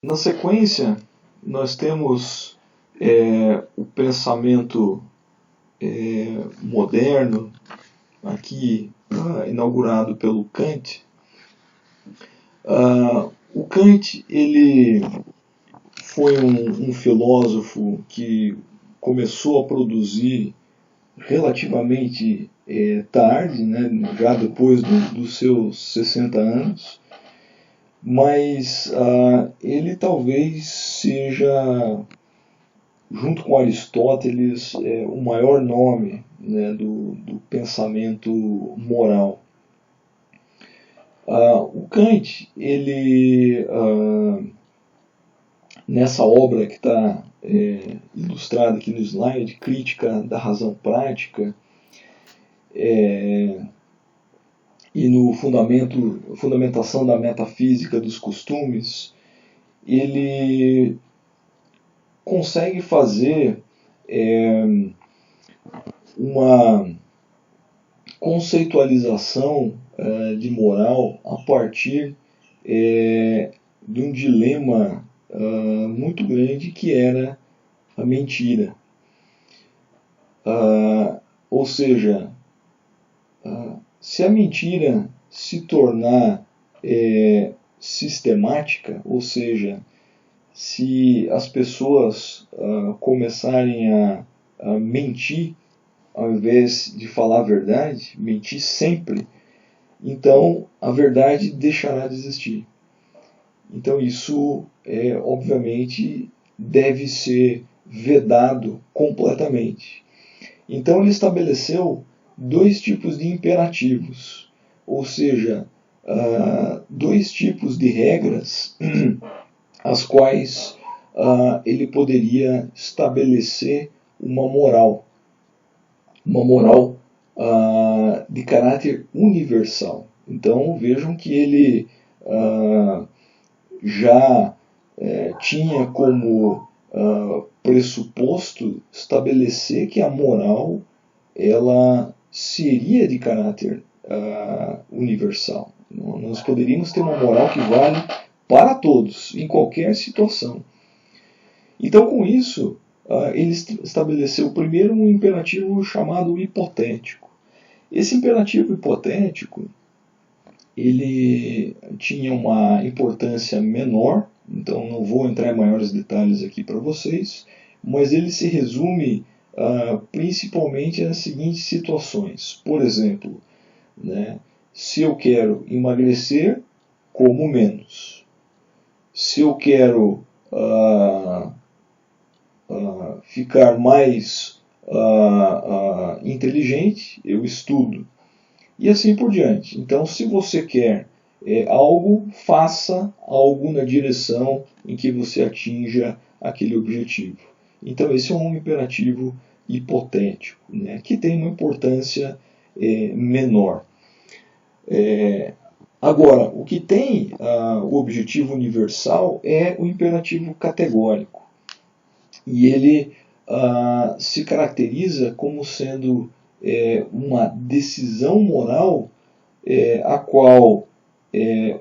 Na sequência, nós temos o pensamento moderno, aqui inaugurado pelo Kant. O Kant ele foi um filósofo que começou a produzir relativamente tarde, né, já depois dos seus 60 anos, mas ele talvez seja, junto com Aristóteles, o maior nome, né, do pensamento moral. O Kant, ele, nessa obra que está ilustrada aqui no slide, Crítica da Razão Prática, e no Fundamentação da Metafísica dos Costumes, ele consegue fazer uma conceitualização de moral a partir de um dilema muito grande, que era a mentira. Ou seja, se a mentira se tornar sistemática, ou seja, se as pessoas começarem a mentir ao invés de falar a verdade, mentir sempre, então a verdade deixará de existir. Então isso, obviamente, deve ser vedado completamente. Então ele estabeleceu dois tipos de imperativos, ou seja, dois tipos de regras as quais ele poderia estabelecer uma moral de caráter universal. Então vejam que ele já tinha como pressuposto estabelecer que a moral ela seria de caráter universal. Nós poderíamos ter uma moral que vale para todos, em qualquer situação. Então, com isso, ele estabeleceu primeiro um imperativo chamado hipotético. Esse imperativo hipotético ele tinha uma importância menor, então não vou entrar em maiores detalhes aqui para vocês, mas ele se resume principalmente nas seguintes situações. Por exemplo, né, se eu quero emagrecer, como menos. Se eu quero ficar mais inteligente, eu estudo. E assim por diante. Então, se você quer algo, faça algo na direção em que você atinja aquele objetivo. Então, esse é um imperativo hipotético, né, que tem uma importância menor. Agora, o que tem o objetivo universal é o imperativo categórico. E ele se caracteriza como sendo uma decisão moral a qual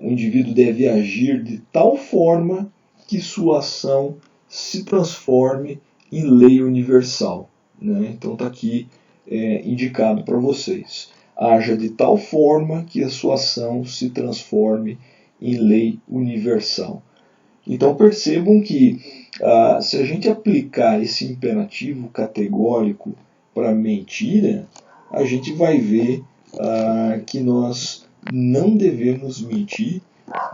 o indivíduo deve agir de tal forma que sua ação se transforme em lei universal, né? Então está aqui indicado para vocês. Haja de tal forma que a sua ação se transforme em lei universal. Então percebam que se a gente aplicar esse imperativo categórico para a mentira, a gente vai ver que nós não devemos mentir,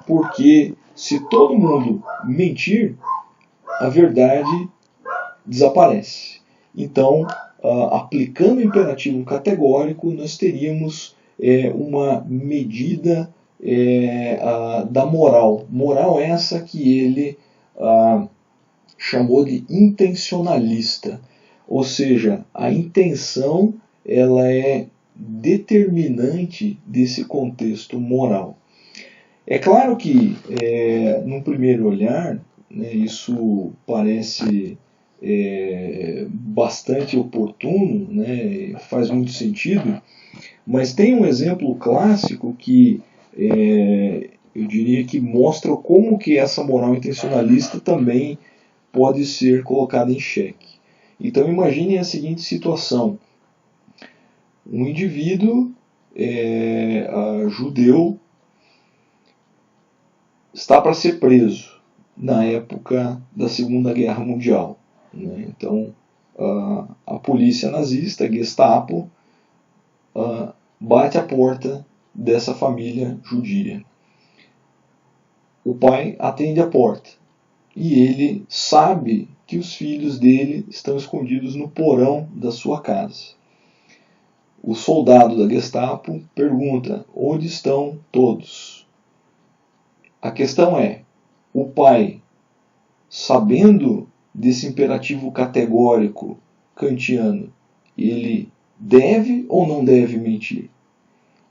porque se todo mundo mentir, a verdade desaparece. Então, aplicando o imperativo categórico, nós teríamos uma medida da moral. Moral essa que ele chamou de intencionalista. Ou seja, a intenção ela é determinante desse contexto moral. É claro que, num primeiro olhar, né, isso parece bastante oportuno, né, faz muito sentido, mas tem um exemplo clássico que eu diria que mostra como que essa moral intencionalista também pode ser colocada em xeque. Então imagine a seguinte situação: um indivíduo judeu está para ser preso na época da Segunda Guerra Mundial, né? Então a polícia nazista, a Gestapo, bate a porta dessa família judia. O pai atende a porta e ele sabe que os filhos dele estão escondidos no porão da sua casa. O soldado da Gestapo pergunta: onde estão todos? A questão é, o pai, sabendo desse imperativo categórico kantiano, ele deve ou não deve mentir?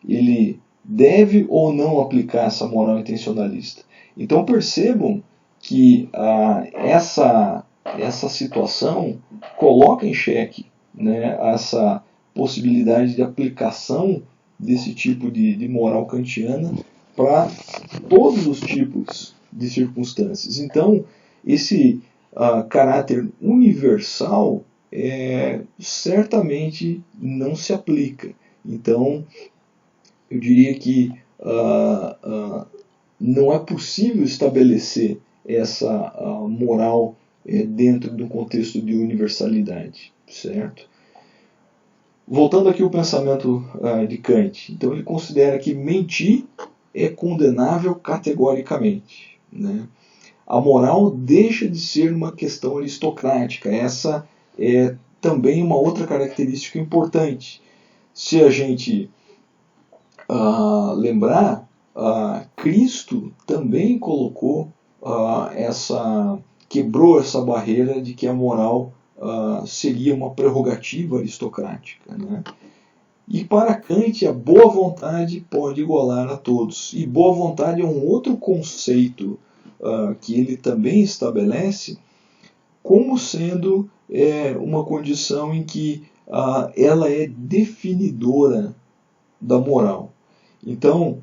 Ele deve ou não aplicar essa moral intencionalista? Então percebam que essa situação coloca em xeque, né, essa possibilidade de aplicação desse tipo de moral kantiana para todos os tipos de circunstâncias. Então, esse caráter universal certamente não se aplica. Então, eu diria que não é possível estabelecer essa moral dentro do contexto de universalidade, certo? Voltando aqui ao pensamento de Kant, então ele considera que mentir é condenável categoricamente, né? A moral deixa de ser uma questão aristocrática. Essa é também uma outra característica importante. Se a gente lembrar, Cristo também colocou quebrou essa barreira de que a moral seria uma prerrogativa aristocrática, né? E para Kant, a boa vontade pode igualar a todos. E boa vontade é um outro conceito que ele também estabelece como sendo uma condição em que ela é definidora da moral. Então,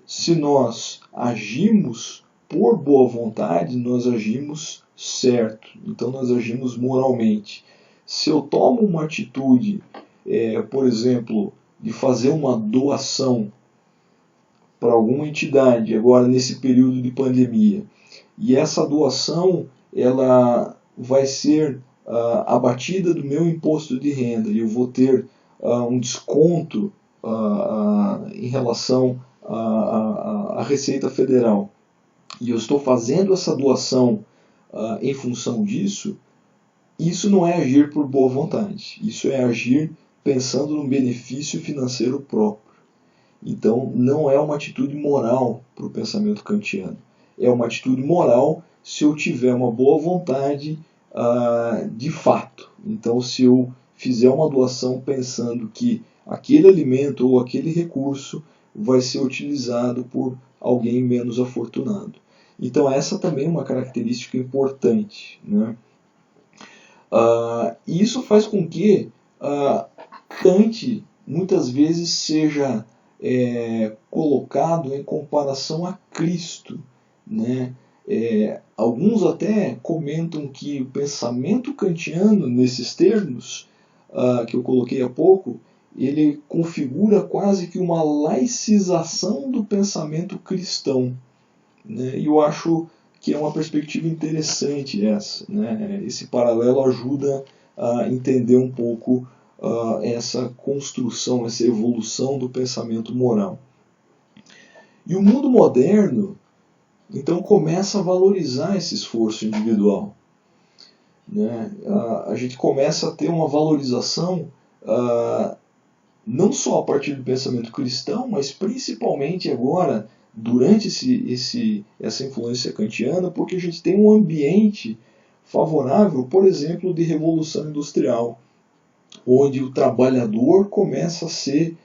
se nós agimos por boa vontade, nós agimos certo. Então, nós agimos moralmente. Se eu tomo uma atitude, por exemplo, de fazer uma doação para alguma entidade, agora nesse período de pandemia, e essa doação ela vai ser abatida do meu imposto de renda, e eu vou ter um desconto em relação à Receita Federal, e eu estou fazendo essa doação em função disso, isso não é agir por boa vontade, isso é agir pensando no benefício financeiro próprio. Então não é uma atitude moral para o pensamento kantiano, é uma atitude moral se eu tiver uma boa vontade de fato. Então, se eu fizer uma doação pensando que aquele alimento ou aquele recurso vai ser utilizado por alguém menos afortunado. Então essa também é uma característica importante, né? Isso faz com que Kant muitas vezes seja colocado em comparação a Cristo, né? Alguns até comentam que o pensamento kantiano, nesses termos que eu coloquei há pouco, ele configura quase que uma laicização do pensamento cristão, né? E eu acho que é uma perspectiva interessante essa, né? Esse paralelo ajuda a entender um pouco essa construção, essa evolução do pensamento moral. E o mundo moderno, então, começa a valorizar esse esforço individual, né? A gente começa a ter uma valorização não só a partir do pensamento cristão, mas principalmente agora, durante essa influência kantiana, porque a gente tem um ambiente favorável, por exemplo, de revolução industrial, onde o trabalhador começa a ser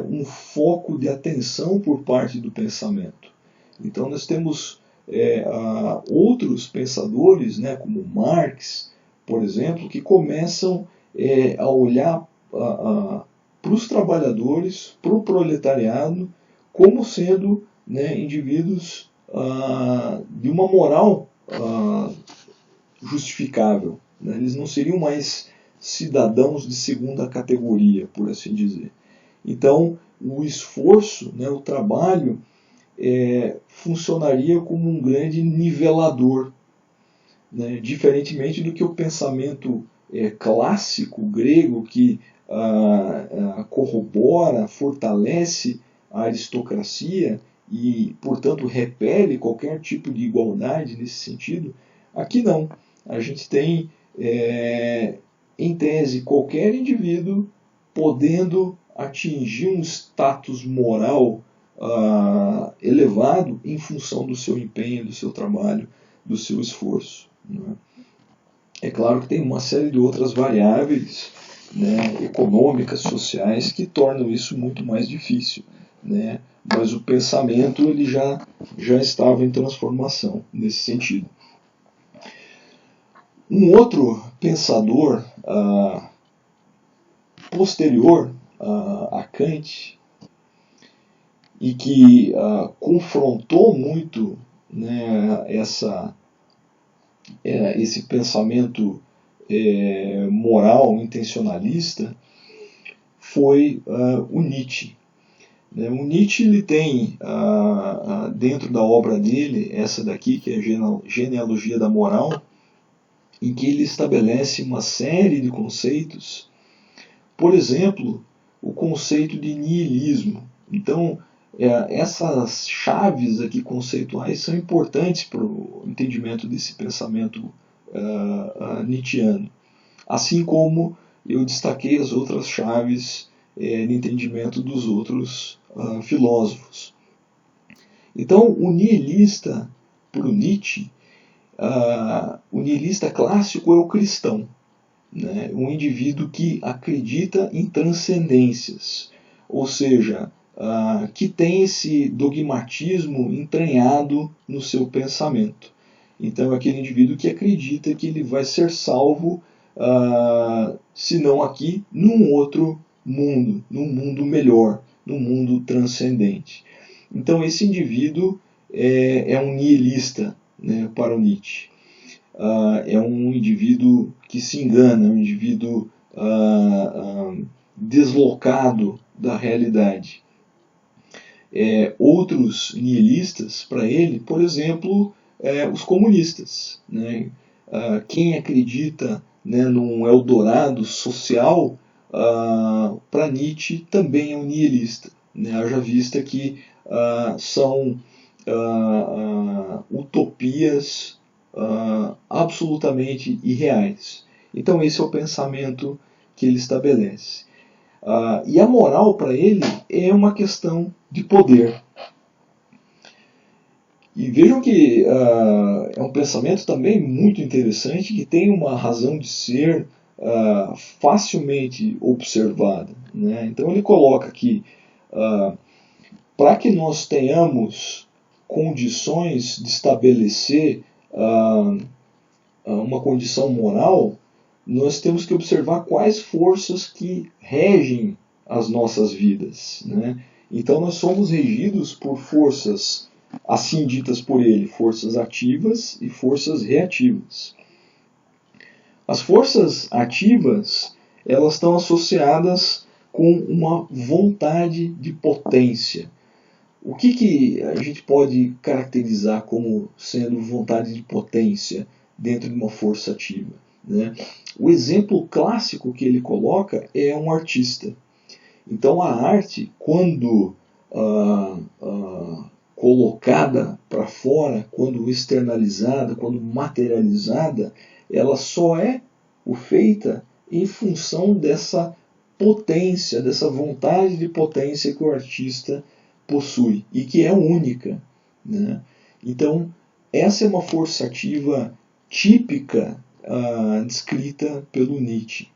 um foco de atenção por parte do pensamento. Então nós temos outros pensadores, né, como Marx, por exemplo, que começam a olhar para os trabalhadores, para o proletariado, como sendo né, indivíduos de uma moral justificável, né? Eles não seriam mais cidadãos de segunda categoria, por assim dizer. Então, o esforço, né, o trabalho, funcionaria como um grande nivelador, né, diferentemente do que o pensamento clássico grego, que corrobora, fortalece a aristocracia e, portanto, repele qualquer tipo de igualdade nesse sentido. Aqui não. A gente tem, em tese, qualquer indivíduo podendo atingir um status moral elevado em função do seu empenho, do seu trabalho, do seu esforço. Né? É claro que tem uma série de outras variáveis, né, econômicas, sociais, que tornam isso muito mais difícil, né? Mas o pensamento ele já estava em transformação nesse sentido. Um outro pensador posterior a Kant e que confrontou muito, né, esse pensamento moral intencionalista foi o Nietzsche. O Nietzsche ele tem dentro da obra dele, essa daqui que é a Genealogia da Moral, em que ele estabelece uma série de conceitos, por exemplo, o conceito de niilismo. Então, essas chaves aqui conceituais são importantes para o entendimento desse pensamento nietzschiano. Assim como eu destaquei as outras chaves no entendimento dos outros filósofos. Então, o nihilista, para o Nietzsche, o nihilista clássico é o cristão, né? Um indivíduo que acredita em transcendências, ou seja, que tem esse dogmatismo entranhado no seu pensamento. Então é aquele indivíduo que acredita que ele vai ser salvo, se não aqui, num outro mundo, num mundo melhor, num mundo transcendente. Então esse indivíduo é um nihilista, né, para o Nietzsche. É um indivíduo que se engana, um indivíduo deslocado da realidade. Outros nihilistas, para ele, por exemplo, os comunistas, né? Quem acredita, né, num Eldorado social, para Nietzsche também é um nihilista, né? Haja vista que são utopias absolutamente irreais. Então esse é o pensamento que ele estabelece. E a moral para ele é uma questão de poder. E vejam que é um pensamento também muito interessante, que tem uma razão de ser facilmente observada, né? Então ele coloca que para que nós tenhamos condições de estabelecer uma condição moral, nós temos que observar quais forças que regem as nossas vidas, né? Então nós somos regidos por forças, assim ditas por ele, forças ativas e forças reativas. As forças ativas, elas estão associadas com uma vontade de potência. O que a gente pode caracterizar como sendo vontade de potência dentro de uma força ativa, né? O exemplo clássico que ele coloca é um artista. Então a arte, quando colocada para fora, quando externalizada, quando materializada, ela só é feita em função dessa potência, dessa vontade de potência que o artista possui e que é única, né? Então essa é uma força ativa típica descrita pelo Nietzsche.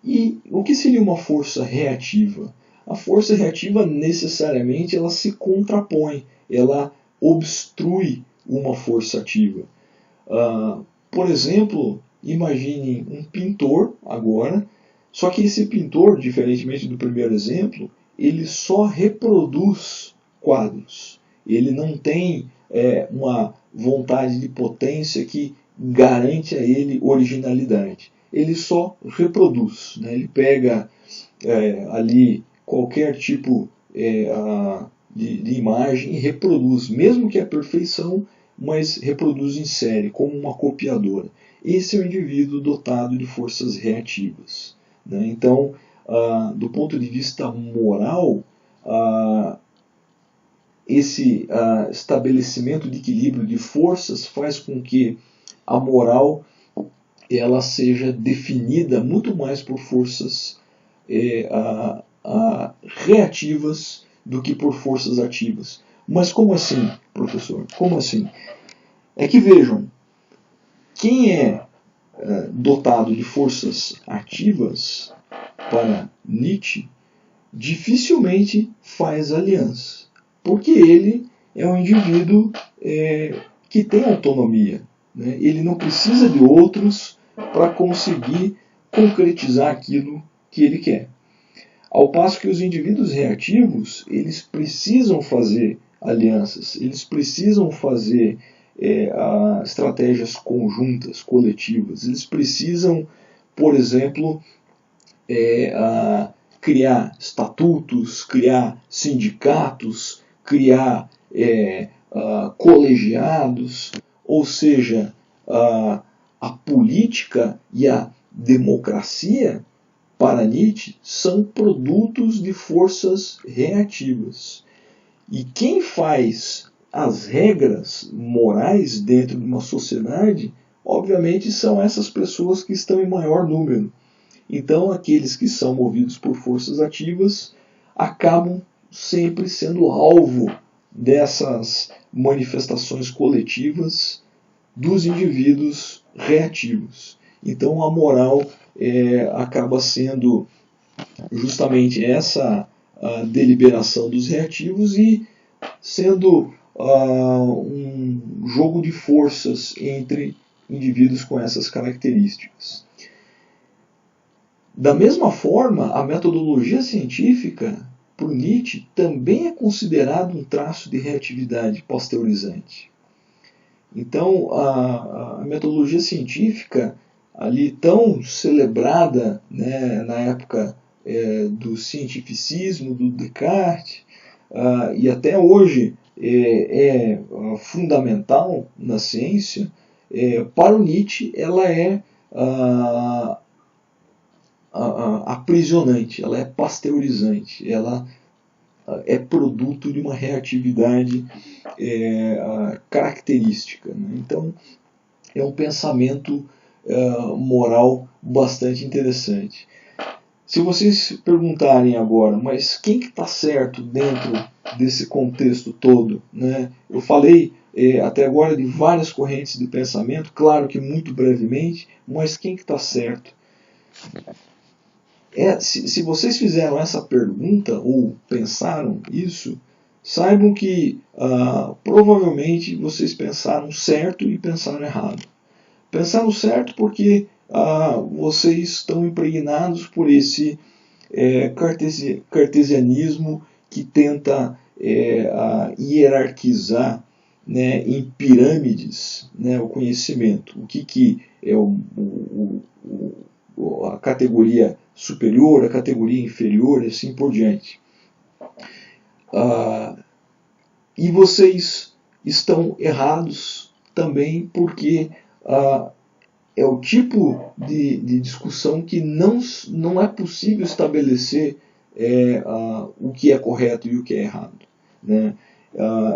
E o que seria uma força reativa? A força reativa necessariamente ela se contrapõe, ela obstrui uma força ativa. Por exemplo, imagine um pintor agora, só que esse pintor, diferentemente do primeiro exemplo, ele só reproduz quadros. Ele não tem uma vontade de potência que garante a ele originalidade. Ele só reproduz, né? Ele pega ali qualquer tipo de imagem e reproduz, mesmo que a perfeição, mas reproduz em série, como uma copiadora. Esse é o indivíduo dotado de forças reativas, né? Então, do ponto de vista moral, esse estabelecimento de equilíbrio de forças faz com que a moral ela seja definida muito mais por forças reativas do que por forças ativas. Mas como assim, professor? Como assim? É que vejam, quem é dotado de forças ativas, para Nietzsche, dificilmente faz aliança, porque ele é um indivíduo que tem autonomia, né? Ele não precisa de outros para conseguir concretizar aquilo que ele quer. Ao passo que os indivíduos reativos, eles precisam fazer alianças, eles precisam fazer estratégias conjuntas, coletivas, eles precisam, por exemplo, criar estatutos, criar sindicatos, criar colegiados, ou seja, a política e a democracia, para Nietzsche, são produtos de forças reativas. E quem faz as regras morais dentro de uma sociedade, obviamente, são essas pessoas que estão em maior número. Então, aqueles que são movidos por forças ativas acabam sempre sendo alvo dessas manifestações coletivas dos indivíduos reativos. Então, a moral acaba sendo justamente essa deliberação dos reativos e sendo um jogo de forças entre indivíduos com essas características. Da mesma forma, a metodologia científica, por Nietzsche, também é considerado um traço de reatividade pasteurizante. Então, a metodologia científica, ali tão celebrada, né, na época do cientificismo, do Descartes, e até hoje é fundamental na ciência, para o Nietzsche ela é aprisionante, ela é pasteurizante, ela é produto de uma reatividade característica, né? Então, é um pensamento moral bastante interessante. Se vocês perguntarem agora, mas quem que está certo dentro desse contexto todo, né? Eu falei até agora de várias correntes de pensamento, claro que muito brevemente, mas quem que está certo? Se vocês fizeram essa pergunta ou pensaram isso, saibam que provavelmente vocês pensaram certo e pensaram errado. Pensaram certo porque vocês estão impregnados por esse cartesianismo que tenta hierarquizar, né, em pirâmides, né, o conhecimento. O que é a categoria superior, a categoria inferior e assim por diante. E vocês estão errados também porque é o tipo de discussão que não é possível estabelecer o que é correto e o que é errado, né?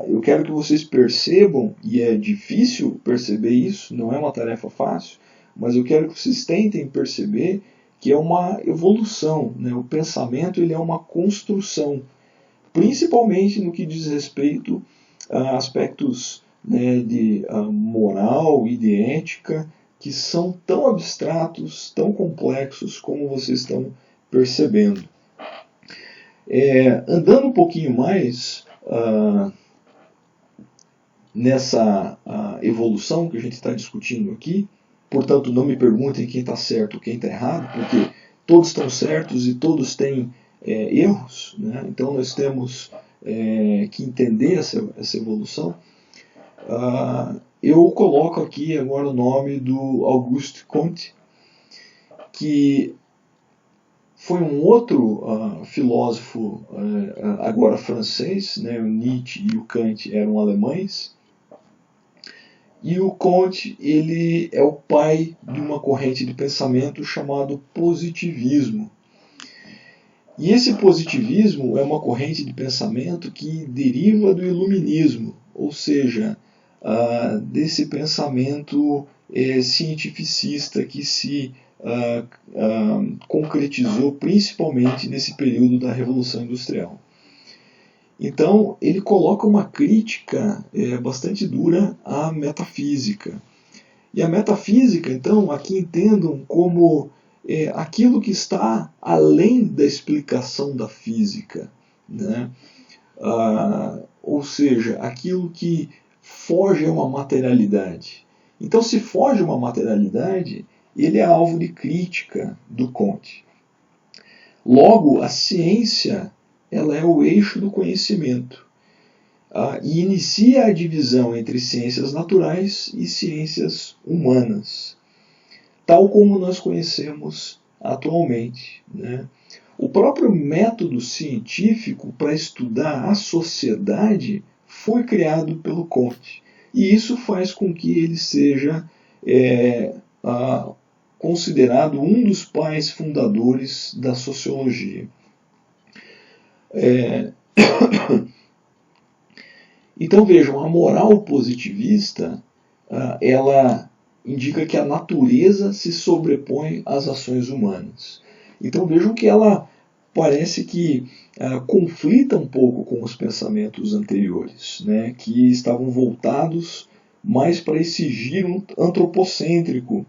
Eu quero que vocês percebam, e é difícil perceber isso, não é uma tarefa fácil, mas eu quero que vocês tentem perceber que é uma evolução, né? O pensamento ele é uma construção, principalmente no que diz respeito a aspectos, né, de moral e de ética, que são tão abstratos, tão complexos, como vocês estão percebendo. Andando um pouquinho mais nessa evolução que a gente está discutindo aqui, portanto não me perguntem quem está certo ou quem está errado, porque todos estão certos e todos têm erros, né? Então nós temos que entender essa evolução, eu coloco aqui agora o nome do Auguste Comte, que foi um outro filósofo, agora francês, né? O Nietzsche e o Kant eram alemães, e o Comte, ele é o pai de uma corrente de pensamento chamado positivismo. E esse positivismo é uma corrente de pensamento que deriva do iluminismo, ou seja, desse pensamento cientificista que se concretizou principalmente nesse período da Revolução Industrial. Então, ele coloca uma crítica bastante dura à metafísica. E a metafísica, então, aqui entendam como aquilo que está além da explicação da física, né? Ou seja, aquilo que foge a uma materialidade. Então, se foge a uma materialidade, ele é alvo de crítica do Comte. Logo, a ciência, ela é o eixo do conhecimento, e inicia a divisão entre ciências naturais e ciências humanas, tal como nós conhecemos atualmente, né? O próprio método científico para estudar a sociedade foi criado pelo Comte, e isso faz com que ele seja considerado um dos pais fundadores da sociologia. Então vejam, a moral positivista, ela indica que a natureza se sobrepõe às ações humanas. Então vejam que ela parece que conflita um pouco com os pensamentos anteriores, né, que estavam voltados mais para esse giro antropocêntrico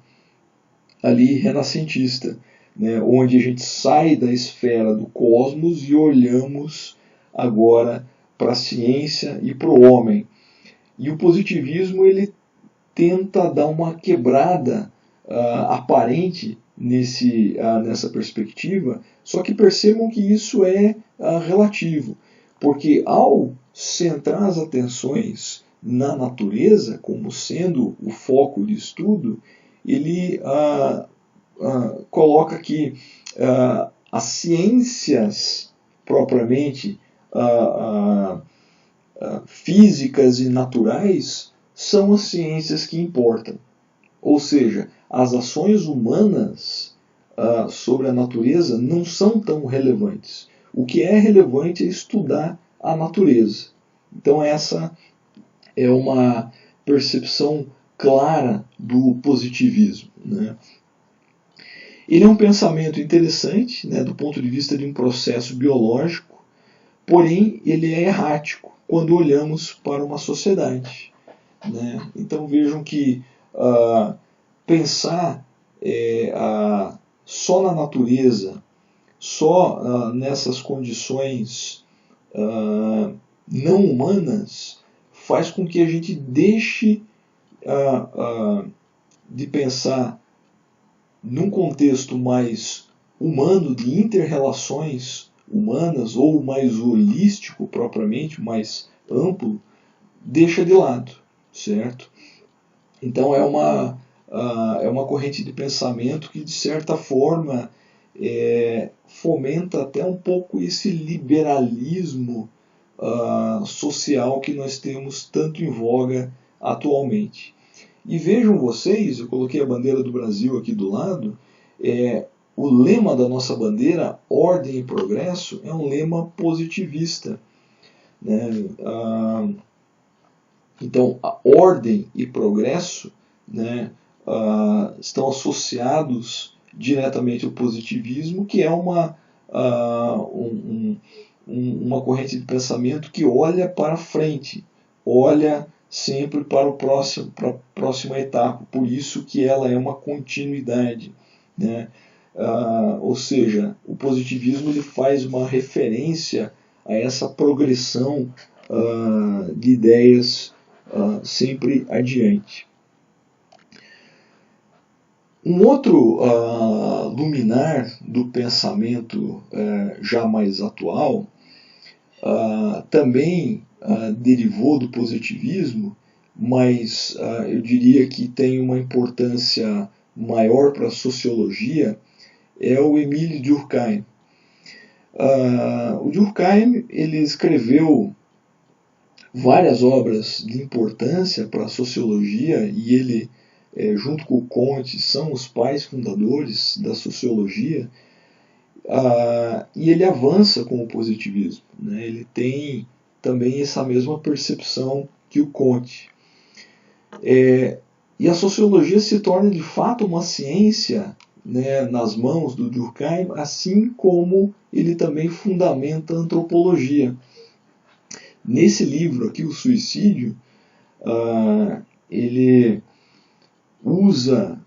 ali renascentista, né, onde a gente sai da esfera do cosmos e olhamos agora para a ciência e para o homem. E o positivismo ele tenta dar uma quebrada aparente nessa perspectiva, só que percebam que isso é relativo, porque ao centrar as atenções na natureza como sendo o foco de estudo, ele coloca que as ciências propriamente físicas e naturais são as ciências que importam. Ou seja, as ações humanas sobre a natureza não são tão relevantes. O que é relevante é estudar a natureza. Então essa é uma percepção clara do positivismo, né? Ele é um pensamento interessante, né, do ponto de vista de um processo biológico, porém ele é errático quando olhamos para uma sociedade, né? Então vejam que pensar só na natureza, só nessas condições não humanas, faz com que a gente deixe de pensar num contexto mais humano, de inter-relações humanas, ou mais holístico propriamente, mais amplo, deixa de lado, certo? Então é uma corrente de pensamento que, de certa forma, fomenta até um pouco esse liberalismo social que nós temos tanto em voga atualmente. E vejam vocês, eu coloquei a bandeira do Brasil aqui do lado, o lema da nossa bandeira, ordem e progresso, é um lema positivista, né? Então, a ordem e progresso, né, estão associados diretamente ao positivismo, que é uma corrente de pensamento que olha para frente, olha sempre para a próxima etapa, por isso que ela é uma continuidade, né? Ou seja, o positivismo ele faz uma referência a essa progressão de ideias sempre adiante. Um outro luminar do pensamento já mais atual também derivou do positivismo, mas eu diria que tem uma importância maior para a sociologia, é o Émile Durkheim. O Durkheim ele escreveu várias obras de importância para a sociologia, e ele, junto com o Comte, são os pais fundadores da sociologia, e ele avança com o positivismo, né? Ele tem também essa mesma percepção que o Comte. E a sociologia se torna de fato uma ciência, né, nas mãos do Durkheim, assim como ele também fundamenta a antropologia. Nesse livro aqui, O Suicídio, ele usa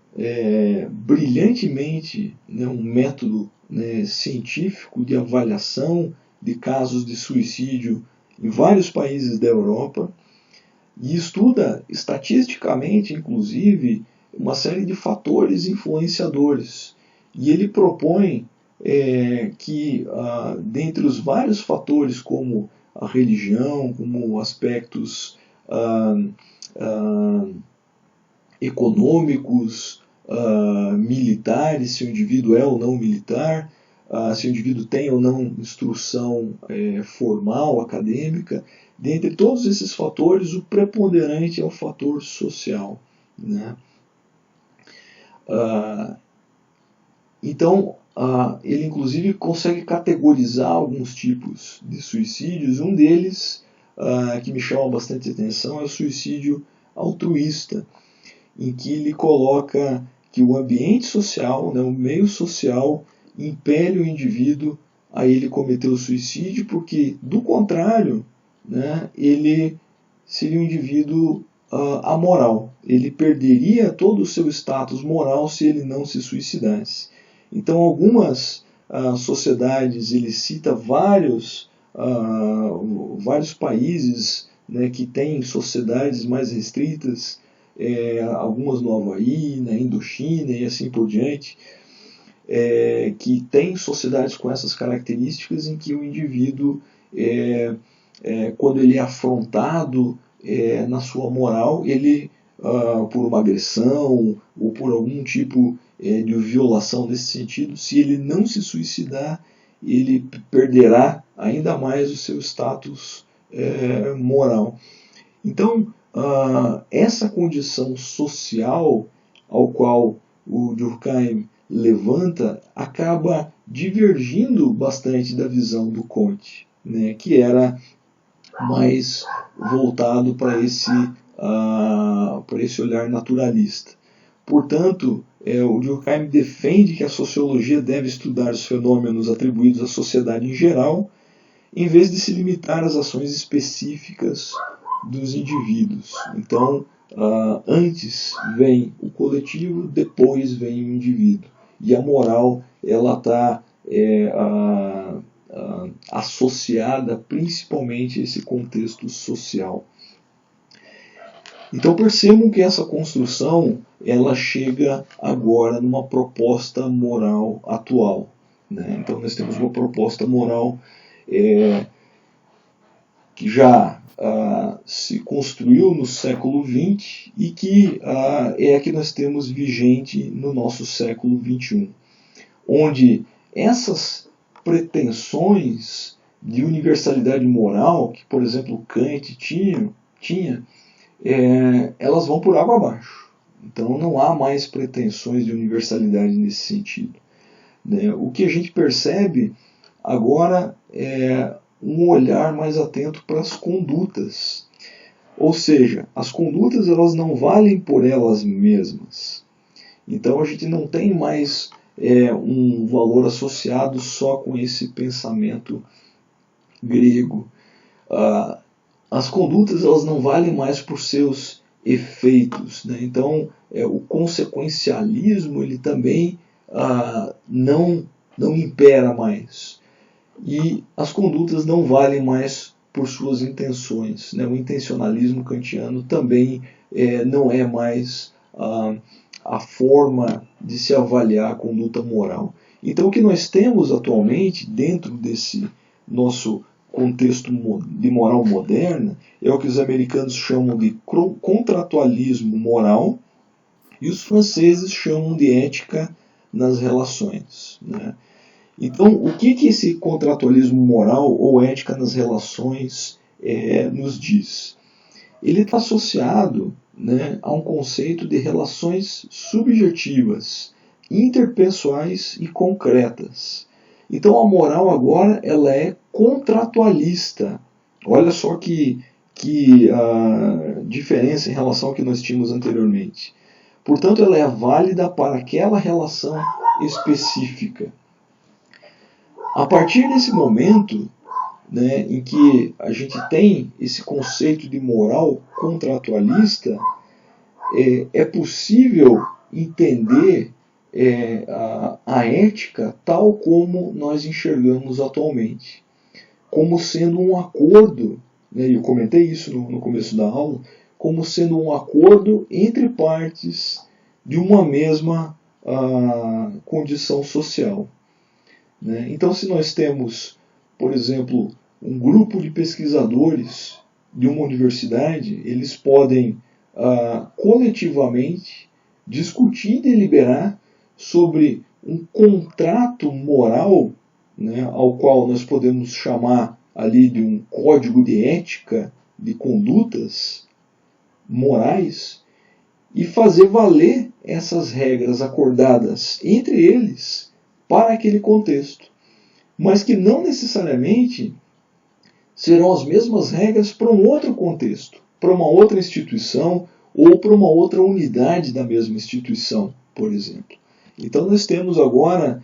brilhantemente, né, um método, né, científico de avaliação de casos de suicídio em vários países da Europa, e estuda estatisticamente, inclusive, uma série de fatores influenciadores. E ele propõe que, dentre os vários fatores, como a religião, como aspectos econômicos, militares, se o indivíduo é ou não militar, se o indivíduo tem ou não instrução formal, acadêmica, dentre todos esses fatores, o preponderante é o fator social, né? Então, ele inclusive consegue categorizar alguns tipos de suicídios. Um deles, que me chama bastante atenção, é o suicídio altruísta, em que ele coloca que o ambiente social, né, o meio social, impele o indivíduo a ele cometer o suicídio, porque, do contrário, né, ele seria um indivíduo amoral. Ele perderia todo o seu status moral se ele não se suicidasse. Então, algumas sociedades, ele cita vários países, né, que têm sociedades mais restritas, algumas no Havaí, na Indochina e assim por diante, que tem sociedades com essas características, em que o indivíduo, quando ele é afrontado na sua moral, ele, por uma agressão ou por algum tipo de violação nesse sentido, se ele não se suicidar, ele perderá ainda mais o seu status moral. Então, essa condição social ao qual o Durkheim levanta acaba divergindo bastante da visão do Comte, né, que era mais voltado para esse olhar naturalista. Portanto, o Durkheim defende que a sociologia deve estudar os fenômenos atribuídos à sociedade em geral, em vez de se limitar às ações específicas dos indivíduos. Então, antes vem o coletivo, depois vem o indivíduo. E a moral ela está associada principalmente a esse contexto social. Então percebam que essa construção ela chega agora numa proposta moral atual, né? Então nós temos uma proposta moral que já se construiu no século XX e que é a que nós temos vigente no nosso século XXI, onde essas pretensões de universalidade moral, que por exemplo Kant tinha, elas vão por água abaixo. Então não há mais pretensões de universalidade nesse sentido, né? O que a gente percebe agora é um olhar mais atento para as condutas. Ou seja, as condutas elas não valem por elas mesmas. Então a gente não tem mais um valor associado só com esse pensamento grego. As condutas elas não valem mais por seus efeitos, né? Então o consequencialismo ele também não impera mais, e as condutas não valem mais por suas intenções, né? O intencionalismo kantiano também não é mais a forma de se avaliar a conduta moral. Então o que nós temos atualmente dentro desse nosso contexto de moral moderna é o que os americanos chamam de contratualismo moral e os franceses chamam de ética nas relações, né? Então, o que esse contratualismo moral ou ética nas relações nos diz? Ele está associado, né, a um conceito de relações subjetivas, interpessoais e concretas. Então a moral agora ela é contratualista. Olha só que diferença em relação ao que nós tínhamos anteriormente. Portanto, ela é válida para aquela relação específica. A partir desse momento, né, em que a gente tem esse conceito de moral contratualista, é possível entender a ética tal como nós enxergamos atualmente, como sendo um acordo, né, eu comentei isso no começo da aula, como sendo um acordo entre partes de uma mesma condição social, né? Então, se nós temos, por exemplo, um grupo de pesquisadores de uma universidade, eles podem coletivamente discutir e deliberar sobre um contrato moral, né, ao qual nós podemos chamar ali de um código de ética, de condutas morais, e fazer valer essas regras acordadas entre eles para aquele contexto, mas que não necessariamente serão as mesmas regras para um outro contexto, para uma outra instituição ou para uma outra unidade da mesma instituição, por exemplo. Então nós temos agora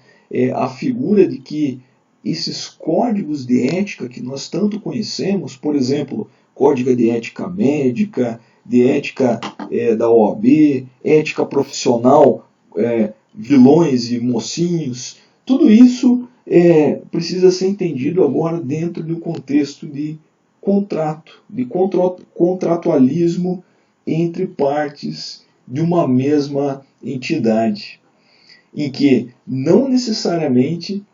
a figura de que esses códigos de ética que nós tanto conhecemos, por exemplo, código de ética médica, de ética da OAB, ética profissional, vilões e mocinhos, tudo isso precisa ser entendido agora dentro do contexto de contrato, de contratualismo entre partes de uma mesma entidade, em que não necessariamente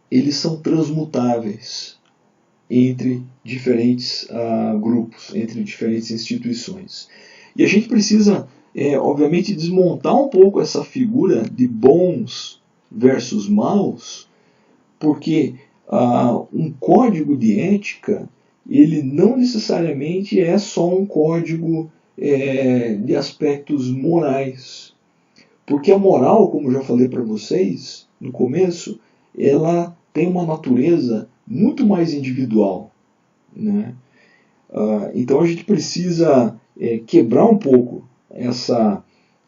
eles são transmutáveis entre diferentes grupos, entre diferentes instituições. E a gente precisa, obviamente, desmontar um pouco essa figura de bons versus maus, porque um código de ética, ele não necessariamente é só um código de aspectos morais. Porque a moral, como já falei para vocês no começo, ela tem uma natureza muito mais individual, né? Então a gente precisa quebrar um pouco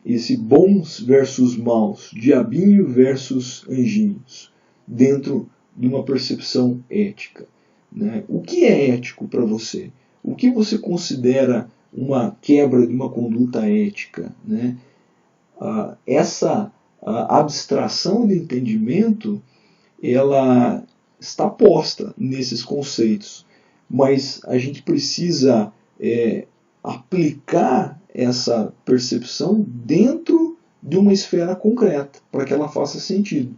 esse bons versus maus, diabinho versus anjinhos, dentro de uma percepção ética, né? O que é ético para você? O que você considera uma quebra de uma conduta ética, né? Essa abstração de entendimento, ela está posta nesses conceitos, mas a gente precisa aplicar essa percepção dentro de uma esfera concreta, para que ela faça sentido.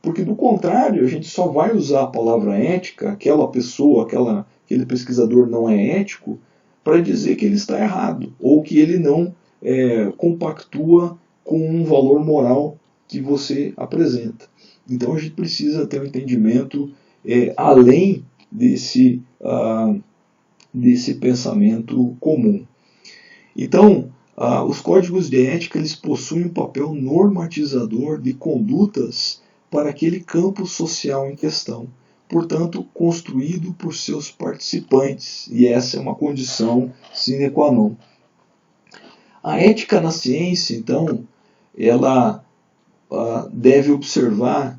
Porque do contrário, a gente só vai usar a palavra ética, aquela pessoa, aquele pesquisador não é ético, para dizer que ele está errado, ou que ele não compactua com um valor moral que você apresenta. Então a gente precisa ter um entendimento além desse pensamento comum. Então, os códigos de ética eles possuem um papel normatizador de condutas para aquele campo social em questão, portanto, construído por seus participantes, e essa é uma condição sine qua non. A ética na ciência, então, ela deve observar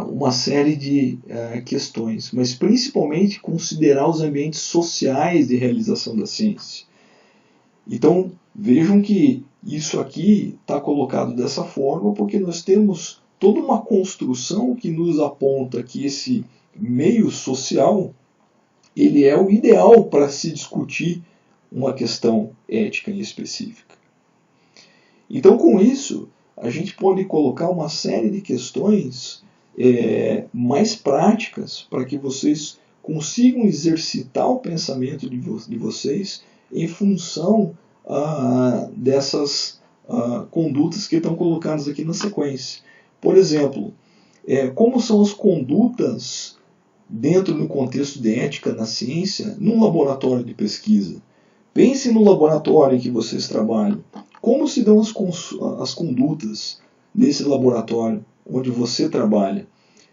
uma série de questões, mas principalmente considerar os ambientes sociais de realização da ciência. Então, vejam que isso aqui está colocado dessa forma porque nós temos toda uma construção que nos aponta que esse meio social ele é o ideal para se discutir uma questão ética em específica. Então, com isso, a gente pode colocar uma série de questões mais práticas para que vocês consigam exercitar o pensamento de vocês em função dessas condutas que estão colocadas aqui na sequência. Por exemplo, como são as condutas dentro do contexto de ética na ciência num laboratório de pesquisa? Pense no laboratório em que vocês trabalham. Como se dão as condutas nesse laboratório onde você trabalha?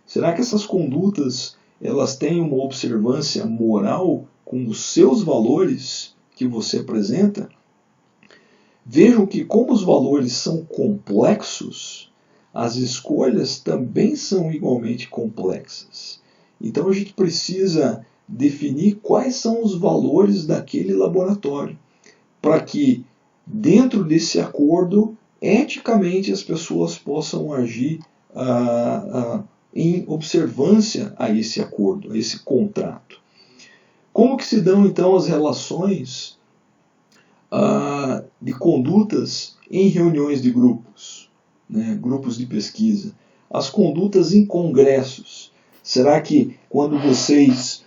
Será que essas condutas elas têm uma observância moral com os seus valores que você apresenta? Vejam que, como os valores são complexos, as escolhas também são igualmente complexas. Então a gente precisa definir quais são os valores daquele laboratório, para que, dentro desse acordo, eticamente as pessoas possam agir em observância a esse acordo, a esse contrato. Como que se dão então as relações de condutas em reuniões de grupos, né, grupos de pesquisa? As condutas em congressos. Será que quando vocês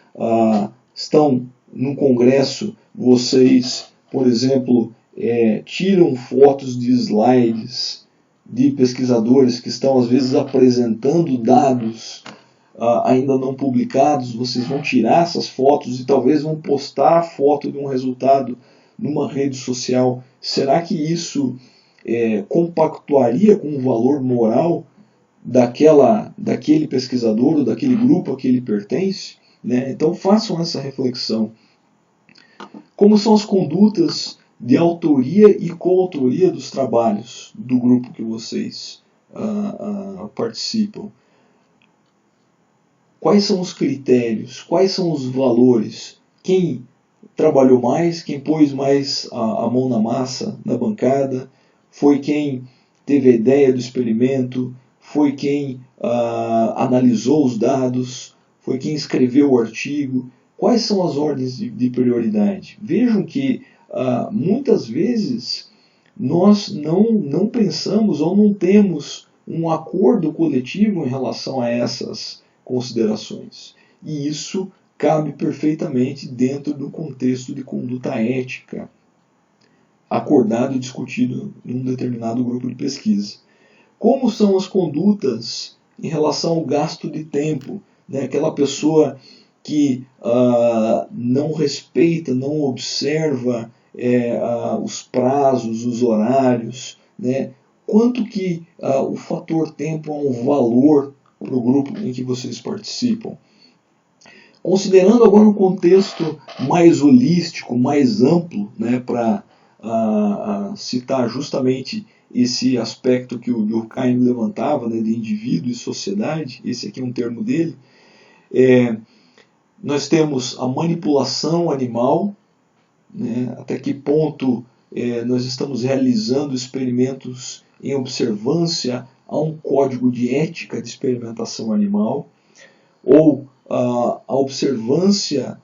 estão num congresso, vocês, por exemplo, tiram fotos de slides de pesquisadores que estão às vezes apresentando dados ainda não publicados? Vocês vão tirar essas fotos e talvez vão postar a foto de um resultado numa rede social. Será que isso compactuaria com o valor moral daquele pesquisador ou daquele grupo a que ele pertence? Né? Então façam essa reflexão. Como são as condutas de autoria e coautoria dos trabalhos do grupo que vocês participam? Quais são os critérios? Quais são os valores? Quem trabalhou mais? Quem pôs mais a mão na massa na bancada? Foi quem teve a ideia do experimento? Foi quem analisou os dados? Foi quem escreveu o artigo? Quais são as ordens de prioridade? Vejam que muitas vezes nós não pensamos ou não temos um acordo coletivo em relação a essas considerações. E isso cabe perfeitamente dentro do contexto de conduta ética, acordado e discutido em um determinado grupo de pesquisa. Como são as condutas em relação ao gasto de tempo? Né? Aquela pessoa que não respeita, não observa os prazos, os horários, né? Quanto que o fator tempo é um valor para o grupo em que vocês participam? Considerando agora um contexto mais holístico, mais amplo, né, para citar justamente esse aspecto que o Durkheim levantava, né, de indivíduo e sociedade, esse aqui é um termo dele, nós temos a manipulação animal, né, até que ponto nós estamos realizando experimentos em observância a um código de ética de experimentação animal, ou a observância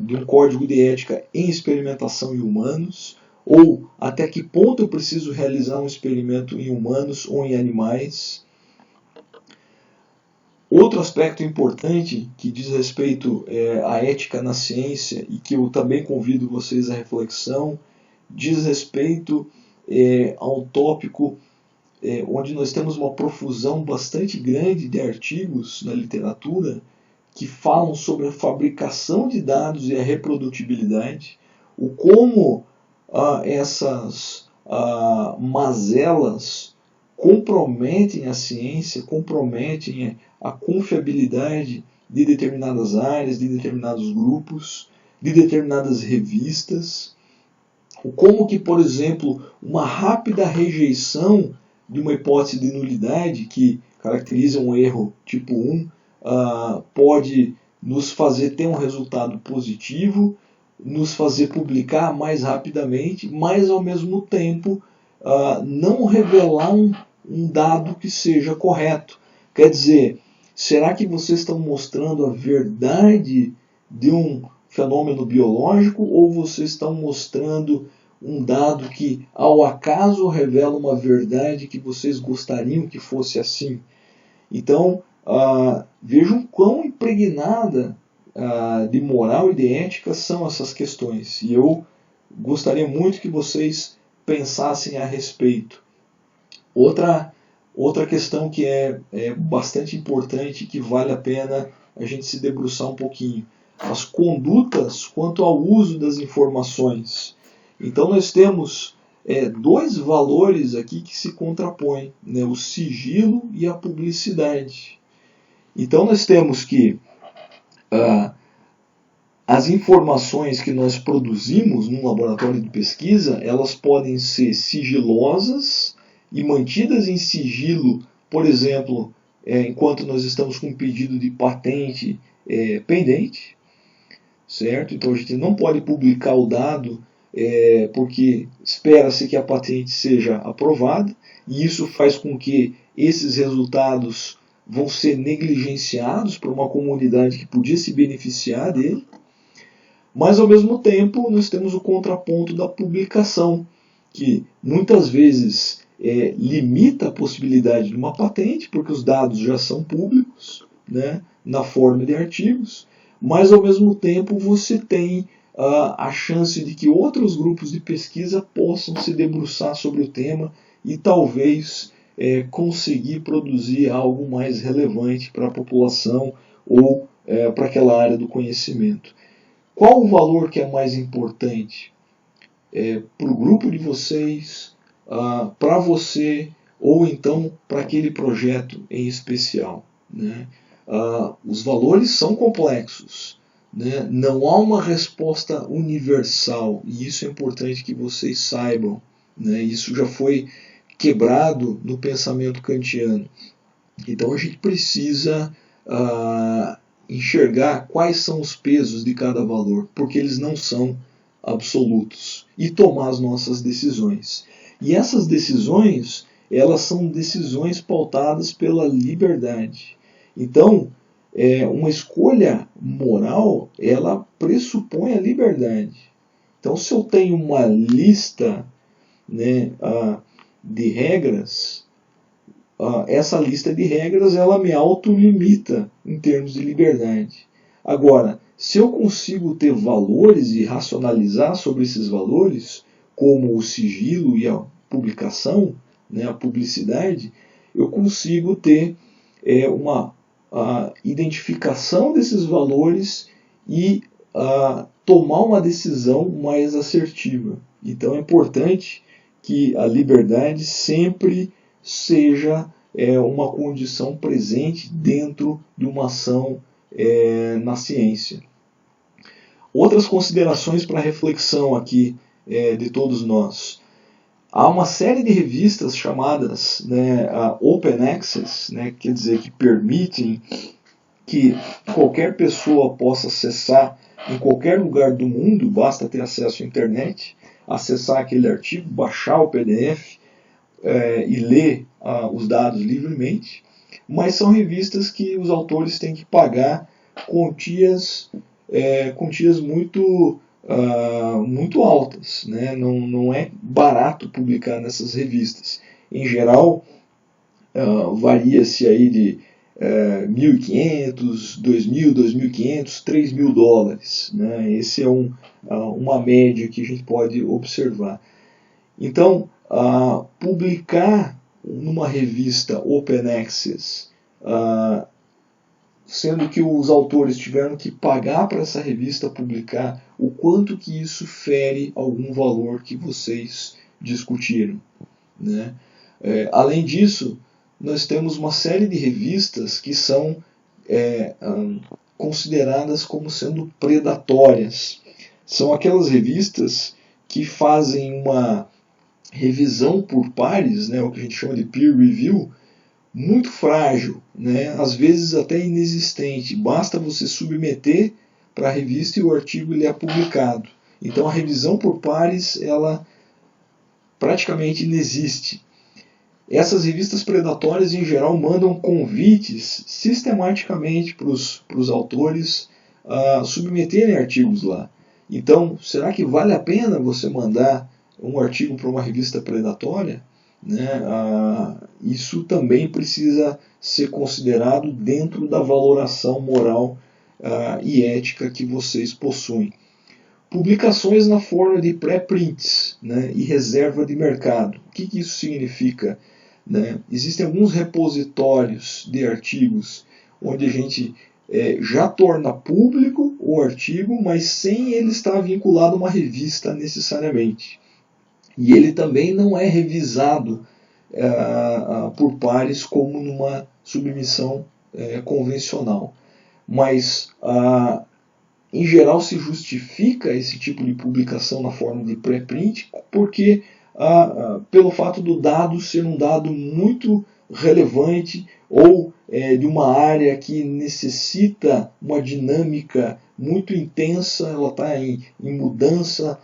de um código de ética em experimentação em humanos, ou até que ponto eu preciso realizar um experimento em humanos ou em animais. Outro aspecto importante que diz respeito à ética na ciência e que eu também convido vocês à reflexão, diz respeito a um tópico onde nós temos uma profusão bastante grande de artigos na literatura que falam sobre a fabricação de dados e a reprodutibilidade, o como essas mazelas comprometem a ciência, comprometem a confiabilidade de determinadas áreas, de determinados grupos, de determinadas revistas. O como que, por exemplo, uma rápida rejeição de uma hipótese de nulidade, que caracteriza um erro tipo 1, pode nos fazer ter um resultado positivo, nos fazer publicar mais rapidamente, mas ao mesmo tempo não revelar um dado que seja correto. Quer dizer, será que vocês estão mostrando a verdade de um fenômeno biológico ou vocês estão mostrando um dado que ao acaso revela uma verdade que vocês gostariam que fosse assim? Então, vejam quão impregnada de moral e de ética são essas questões. E eu gostaria muito que vocês pensassem a respeito. Outra questão que é bastante importante, que vale a pena a gente se debruçar um pouquinho. As condutas quanto ao uso das informações. Então nós temos dois valores aqui que se contrapõem, né? O sigilo e a publicidade. Então nós temos que as informações que nós produzimos num laboratório de pesquisa, elas podem ser sigilosas e mantidas em sigilo, por exemplo, enquanto nós estamos com um pedido de patente pendente, certo? Então a gente não pode publicar o dado porque espera-se que a patente seja aprovada, e isso faz com que esses resultados vão ser negligenciados por uma comunidade que podia se beneficiar dele. Mas, ao mesmo tempo, nós temos o contraponto da publicação, que muitas vezes limita a possibilidade de uma patente, porque os dados já são públicos, né, na forma de artigos, mas, ao mesmo tempo, você tem a chance de que outros grupos de pesquisa possam se debruçar sobre o tema e talvez conseguir produzir algo mais relevante para a população ou para aquela área do conhecimento. Qual o valor que é mais importante para o grupo de vocês, para você, ou então para aquele projeto em especial, né? Os valores são complexos, né? Não há uma resposta universal, e isso é importante que vocês saibam, né? Isso já foi quebrado no pensamento kantiano. Então a gente precisa enxergar quais são os pesos de cada valor, porque eles não são absolutos, e tomar as nossas decisões. E essas decisões, elas são decisões pautadas pela liberdade. Então, uma escolha moral, ela pressupõe a liberdade. Então, se eu tenho uma lista, né, de regras, essa lista de regras ela me autolimita em termos de liberdade. Agora, se eu consigo ter valores e racionalizar sobre esses valores, como o sigilo e a publicação, né, a publicidade, eu consigo ter uma identificação desses valores e tomar uma decisão mais assertiva. Então é importante que a liberdade sempre seja uma condição presente dentro de uma ação na ciência. Outras considerações para reflexão aqui de todos nós. Há uma série de revistas chamadas, né, Open Access, né, quer dizer, que permitem que qualquer pessoa possa acessar em qualquer lugar do mundo, basta ter acesso à internet, acessar aquele artigo, baixar o PDF e ler os dados livremente, mas são revistas que os autores têm que pagar quantias muito altas, né? Não é barato publicar nessas revistas. Em geral, varia-se aí de $1.500, $2.000, $2.500, $3.000. Né? Esse é uma média que a gente pode observar. Então, publicar numa revista Open Access, sendo que os autores tiveram que pagar para essa revista publicar, o quanto que isso fere algum valor que vocês discutiram, né? Além disso, nós temos uma série de revistas que são consideradas como sendo predatórias. São aquelas revistas que fazem uma revisão por pares, né, o que a gente chama de peer review, muito frágil, né, às vezes até inexistente. Basta você submeter para a revista e o artigo ele é publicado. Então a revisão por pares ela praticamente inexiste. Essas revistas predatórias em geral mandam convites sistematicamente para os autores submeterem artigos lá. Então, será que vale a pena você mandar um artigo para uma revista predatória? né? Isso também precisa ser considerado dentro da valoração moral e ética que vocês possuem. Publicações na forma de pré-prints, né, e reserva de mercado. O que isso significa? Né? Existem alguns repositórios de artigos onde a gente já torna público o artigo, mas sem ele estar vinculado a uma revista necessariamente. E ele também não é revisado por pares como numa submissão convencional. Mas, em geral, se justifica esse tipo de publicação na forma de pré-print porque pelo fato do dado ser um dado muito relevante ou de uma área que necessita uma dinâmica muito intensa, ela está em mudança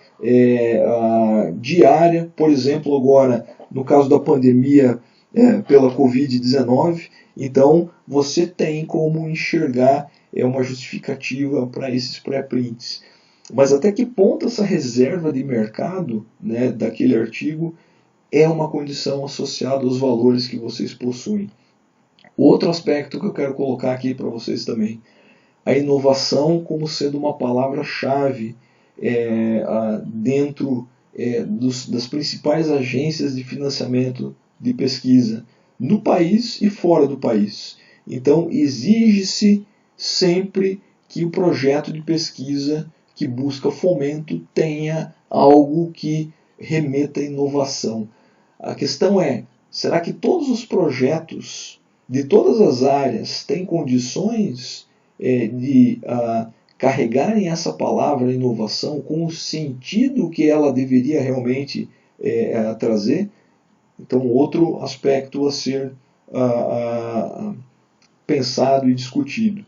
diária. Por exemplo, agora, no caso da pandemia pela Covid-19, então você tem como enxergar uma justificativa para esses pré-prints. Mas até que ponto essa reserva de mercado, né, daquele artigo é uma condição associada aos valores que vocês possuem? Outro aspecto que eu quero colocar aqui para vocês também, a inovação como sendo uma palavra-chave dentro das principais agências de financiamento de pesquisa no país e fora do país. Então, exige-se sempre que o projeto de pesquisa que busca fomento tenha algo que remeta à inovação. A questão é, será que todos os projetos de todas as áreas têm condições de carregarem essa palavra inovação com o sentido que ela deveria realmente trazer? Então, outro aspecto a ser pensado e discutido.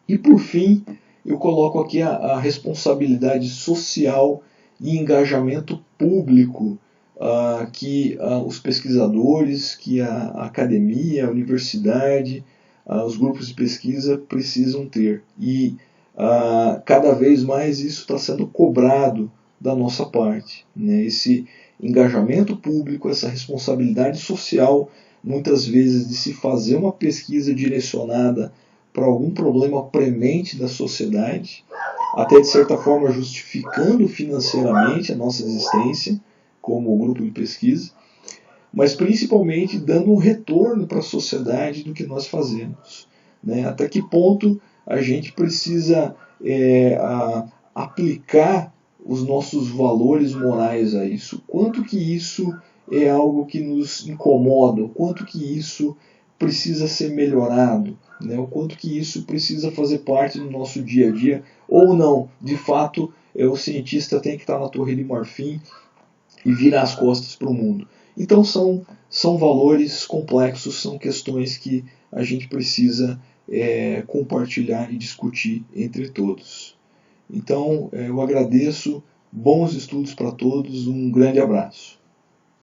E por fim, eu coloco aqui a responsabilidade social e engajamento público que os pesquisadores, que a academia, a universidade, os grupos de pesquisa precisam ter. E cada vez mais isso está sendo cobrado da nossa parte, né? Esse engajamento público, essa responsabilidade social, muitas vezes de se fazer uma pesquisa direcionada para algum problema premente da sociedade, até de certa forma justificando financeiramente a nossa existência como grupo de pesquisa, mas principalmente dando um retorno para a sociedade do que nós fazemos, né? Até que ponto a gente precisa aplicar os nossos valores morais a isso? Quanto que isso é algo que nos incomoda? O quanto que isso precisa ser melhorado? Né? O quanto que isso precisa fazer parte do nosso dia a dia? Ou não? De fato, o cientista tem que estar na Torre de Marfim e virar as costas para o mundo. Então são valores complexos, são questões que a gente precisa compartilhar e discutir entre todos. Então eu agradeço, bons estudos para todos, um grande abraço.